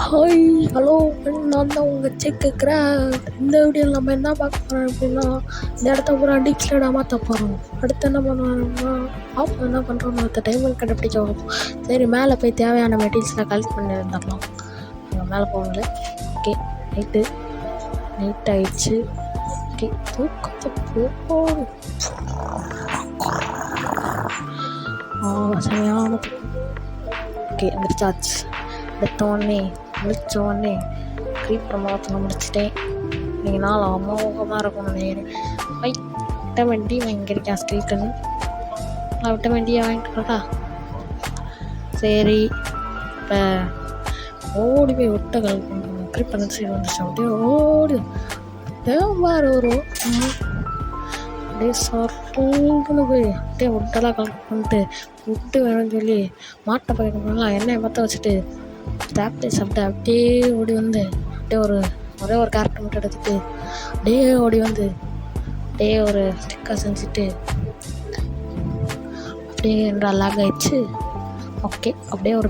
Hi hello நான் தான் உங்கள் கேட்குறேன். இந்த வீடியோவில் நம்ம என்ன பார்க்க போகிறோம் அப்படின்னா, இந்த இடத்த பூரா டீப் ஸ்லைடாக மாற்ற போகிறோம். அடுத்து என்ன பண்ணுவோம்னா, என்ன பண்ணுறோம், அடுத்த டைமில் கண்டுபிடிக்க போகிறோம். சரி, மேலே போய் தேவையான மெட்டீரியல்ஸ்லாம் கலெக்ட் பண்ணி இருந்துடலாம். அங்கே மேலே போகல. ஓகே, நைட் ஆயிடுச்சு. ஓகே, தூக்கத்தை போகும். சரியான ஓகே முடிச்சாச்சு. முடிச்சோடனே க்ரீப்பர் மாற்றணும் முடிச்சிட்டேன். நீங்கள் நாள் அமோகமாக இருக்கும்னு நினைக்கிறேன். விட்டமின் டி வாங்கியிருக்கேன் ஸ்கில்க்குன்னு. நான் விட்டமின் டியை வாங்கிட்டுருக்கா. சரி, இப்போ ஓடி போய் விட்ட கல் பண்ணுறோம். க்ரீப்பர் சைடு வந்துச்சு. அப்படியே ஓடி வேறு வரும். அப்படியே சர்ன்னு போய் அப்படியே விட்டெல்லாம் கலெக்ட் பண்ணிட்டு விட்டு வேணும்னு சொல்லி மாட்டை பையன் எண்ணெயை பற்ற வச்சுட்டு சாப்பிட்டு அப்படியே ஓடி வந்து அப்படியே ஒரே ஒரு கேரக்டர் மட்டும் எடுத்துட்டு அப்படியே ஓடி வந்து அப்படியே ஒரு ஸ்டிக்கர் செஞ்சுட்டு அப்படியே லாக் ஆயிடுச்சு. ஓகே, அப்படியே ஒரு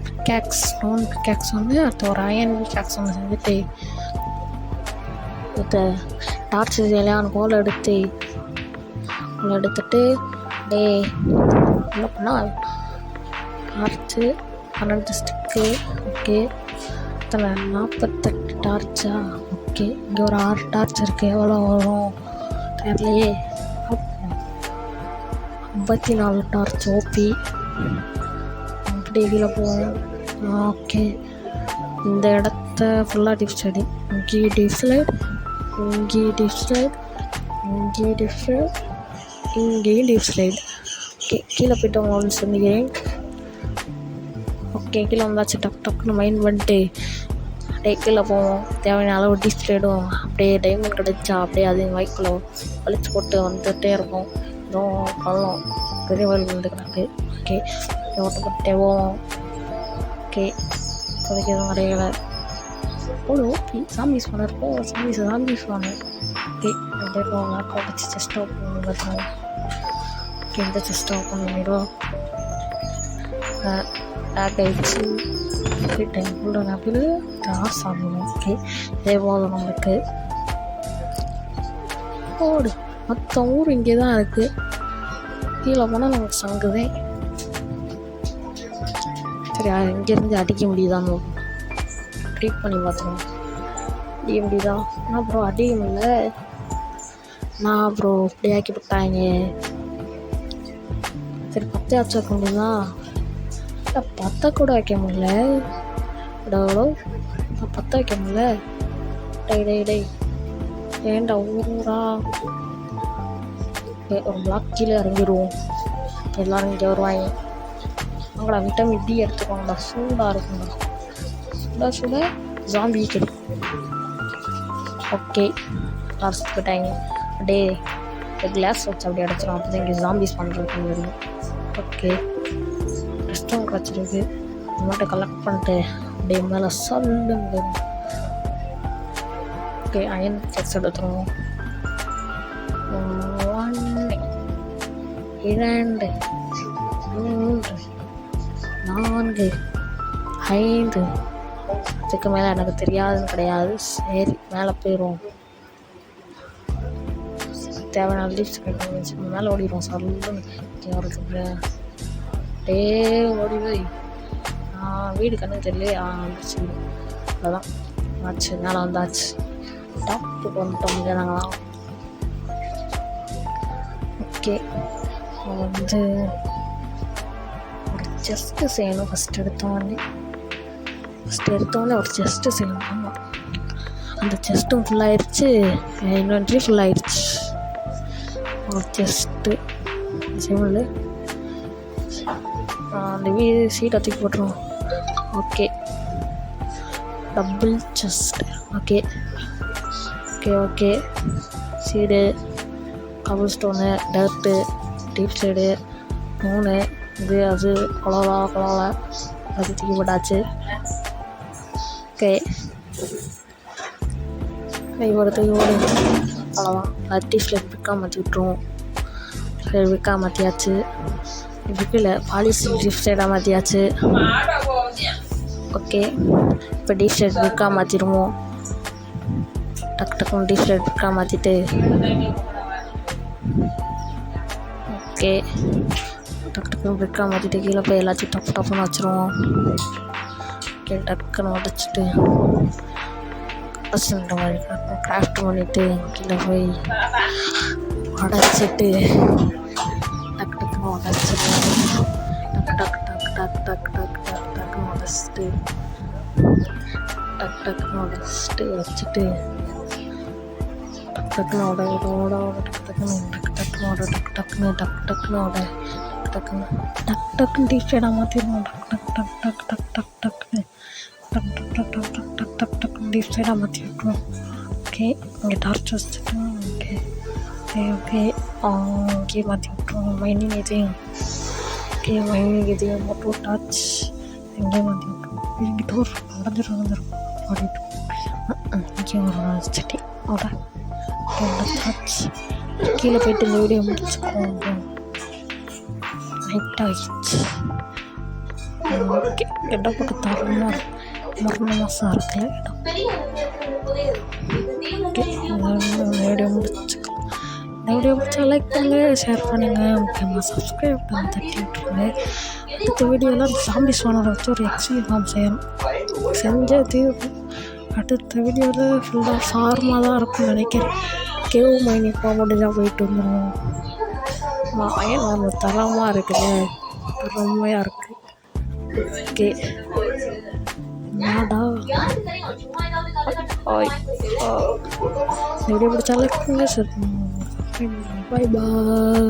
ஸ்டோன் பிக்காக்ஸ் வந்து அடுத்த ஒரு அயன் பிக்காக்ஸ் ஒன்று செஞ்சுட்டு டார்ச் எல்லாம் கோலை எடுத்துட்டு அப்படியே என்ன பண்ணால் டார்ச்சு 12 ஸ்டிக்கு. ஓகே, இத்தனை 48 டார்ச்சா? ஓகே, இங்கே ஒரு 6 டார்ச் இருக்குது. எவ்வளோ வரும் தெரியலையே. 54 டார்ச் ஓபி. அப்படியே கீழே போவோம். ஓகே, இந்த இடத்த ஃபுல்லாக டிப் ஸ்லைடு. இங்கேயும் டிப் ஸ்லைடு, இங்கேயும் டிப் ஸ்லைடு, இங்கேயும் டிப் ஸ்லைடு, இங்கேயும் டிப் ஸ்லைடு. ஓகே, கீழே போய்ட்டு அவங்க சொன்னீங்க. ஓகே, கீழே வந்தாச்சு. டக்குன்னு மைண்ட் பண்ணிட்டு அப்படியே கீழே போவோம். தேவையான அளவு டிஸ்பிளேடும் அப்படியே டைமண்ட் கிடச்சா அப்படியே அதையும் வைக்கில் வலிச்சு போட்டு வந்துகிட்டே இருக்கும். இதுவும் பழம் பெரிய வயல் வந்துக்கிறாங்க. ஓகே, ஓட்டப்பட்டே போவோம். ஓகே, இப்போதைக்கு எதுவும் கிடைக்கல. ஓகே, சாம்பிஸ் பண்ண இருக்கும். சாம்பிஸ் பண்ண. ஓகே, அப்படியே போவாங்க. உடச்சி செஸ்ட் ஓப்பன் பண்ணுறோம். ஓகே, இந்த செஸ்ட் ஓப்பன் பண்ணிடுவோம். பேக் ஆகிடுச்சு. ஓகே, டைம் நபில் டாஸ் ஆகணும். ஓகே, இதே போதும் நம்மளுக்கு. ஓடு, மொத்த ஊர் இங்கே தான் இருக்குது. கீழே போனால் நமக்கு சங்குதே. சரி, இங்கேருந்து அடிக்க முடியுதான்னு ட்ரீட் பண்ணி பார்த்துருவோம். அடிக்க முடியுதா? நான் அப்புறம் அடிக்க முடியல. நான் அப்புறம் இப்படி ஆக்கி விட்டாங்க. சரி, 10 ஆச்சு வைக்க முடியுதா? 10 கூட வைக்க முடியல. எவ்வளோ 10 வைக்க முடியல. டை ஏன்டா ஊரா? ஒரு பிளாக் கீழே இறங்கிடுவோம். எல்லோரும் இங்கே வருவாங்க. அவங்கள விட்டமின் டி எடுத்துக்கோங்கடா. சூடாக இருக்குங்கடா. சுட ஜாம்பி கிடைக்கும். ஓகே, லாஸ்ட் போயிட்டாங்க. அப்படியே கிளாஸ் வச்சு அப்படியே அடைச்சிடும். அப்போ தான் இங்கே ஜாம்பிஸ் பண்ணுறதுக்கு வரும். ஓகே, ரெஸ்டாரண்ட் கிடச்சிருக்கு. இது மட்டும் கலெக்ட் பண்ணிட்டு அப்படியே மேலே சொல்லுங்க. ஓகே, அயன் செக்ஸ் எடுத்துருவோம். 1 2 3 4 5. அதுக்கு மேலே எனக்கு தெரியாதுன்னு கிடையாது. சரி, மேலே போயிடுவோம். தேவையான லீவ்ஸ் கிடைக்கும். மேலே ஓடிடுவோம். சொல்லுங்க அவருக்கு டே ஓடி போய் வீடு கண்ணுக்கு தெரியல. வந்துச்சு. அவ்வளோதான் ஆச்சு. மேலே வந்தாச்சு. டாப்புக்கு வந்துட்டோம். இங்கே நாங்களாம். ஓகே, வந்து ஒரு செஸ்ட்டு செய்யணும். ஃபஸ்ட் எடுத்தோடனே ஒரு செஸ்ட்டு செய்யணும். ஆமாம், அந்த செஸ்ட்டும் ஃபுல்லாகிடுச்சு. இன்வென்ட்ரி ஃபுல்லாகிடுச்சு. ஒரு செஸ்ட்டு செய்யல. அந்த சீட்டை தூக்கி போட்டுருவோம். Okay, double chest. Okay, seed, couple stone, dirt, deep side 3. இது அது கொலவா அது தூக்கி போட்டாச்சு. ஓகே, தூக்கி ஓடு. அவ்வளோதான். டீஸ்லைட் பிக்கா மாற்றி விட்டுருவோம். சரி, பிக்கா மாற்றியாச்சு. இதுக்கு இல்லை பாலிசி டிப் சைடாக மாற்றியாச்சு. ஓகே, இப்போ டிஷர்ட் இருக்கா மாற்றிடுவோம். டக்கு டக்குன்னு டிஷர்ட் இருக்கா மாற்றிட்டு ஓகே டக்கு டக்குன்னு பிரிக்கா மாற்றிட்டு கீழே போய் எல்லாத்தையும் டப்பு டப்புன்னு வச்சுருவோம். ஓகே டக்குன்னு உடச்சிட்டு இந்த மாதிரி கிராஃப்ட் பண்ணிவிட்டு கீழே போய் உடச்சிட்டு டக்கு டக்குன்னு உடச்சிடுவோம். டக்கு டக்கு டக்கு டக்கு டக்கு டக்கு டக்கு டக்குன்னு உடச்சிட்டு டக்கு டக்குன்னு உடச்சிட்டு வச்சுட்டு டக்கு டக்குன்னு ஓட டக்கு டக்குன்னு டக்கு டக்குன்னு ஓட டக்கு டக்குன்னு டக்கு டக்குன்னு டிஷர்ட்டாக மாற்றிடுவோம். டக்கு டிஷர்ட்டாக மாற்றி விட்டுருவோம். ஓகே இங்கே டார்ச் வச்சுட்டு ஓகே ஓகே மாற்றி விட்டுருவோம். மைனிங் இதையும் ஓகே மைனிங் இதையும் மட்டும் டார்ச் எங்கேயும் மாற்றி விட்டுருவோம். இங்கே டோர் வந்துடும் ஓடிட்டு இங்கே ஒரு செட்டி ஓட டார்ச் கீழே போயிட்டு இந்த வீடியோ முடிச்சுக்கோங்க. நைட் ஆகிடுச்சு. ஓகே இடம் பக்கம் தரமாக மரணமாசம் இருக்குல்ல இடம். ஓகே வீடியோ முடிச்சுக்கலாம். இந்த வீடியோ பிடிச்சா லைக் பண்ணுங்கள், ஷேர் பண்ணுங்கள், முக்கியமாக சப்ஸ்கிரைப் பண்ணி தட்டி விட்டுருங்க. அடுத்த வீடியோவில் சாம்பி ஸ்வானோட வச்சு ஒரு எக்ஸிபிஷன் செய்யணும். செஞ்ச தீர்வு அடுத்த வீடியோவில் ஃபுல்லாக ஃபார்மாக தான் இருக்கும்னு நினைக்கிறேன். கேவ் மைனிங் போக முடிஞ்சால் போயிட்டு வந்துடுவோம். ஏன் நம்ம தரமாக இருக்குல்ல, அருமையாக இருக்குது. ஓகே என்னடா வீடியோ பிடிச்சா லைக் பண்ணுங்க. சரி பாய் பாய்.